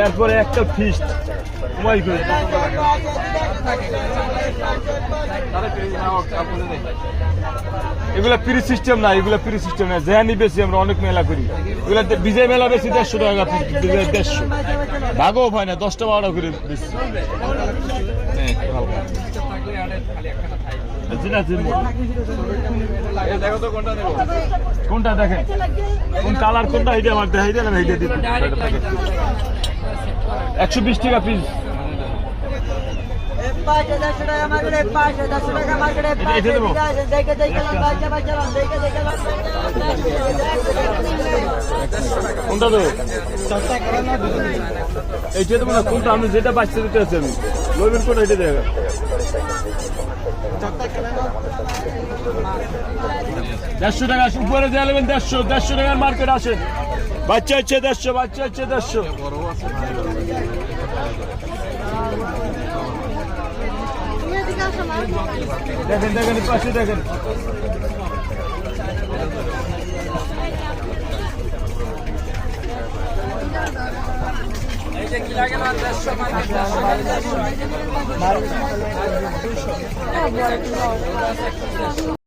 এরপরে একটা ফিস্ট কমাই করে এগুলা পিরি সিস্টেম না, এগুলা পিরি সিস্টেম না। যেহানি বেশি আমরা অনেক মেলা করি, এগুলা বিজয় মেলা বেশি 150 টাকা, 150 ভাগও হয় না, 10টা 12টা করে বেশি। কোনটা দেখেন, কোন কালার কোনটা, এইটা আমার দেখাই দেন, আমি এইটা দিই। 120 টাকা পিস। কোনটা দেবো? এইটা দেবো না, কোনটা আমি যেটা বাচ্চা দিতে আছি আমি লইবেন, কোনটা এইটা দেখা। 150 টাকা উপরে দিয়ে নেবেন, 150 টাকার মার্কেট আসেন। বাচ্চা হচ্ছে 150, বাচ্চা হচ্ছে 150। দেখেন দেখেন পাশে দেখেন। কি লাগে না 150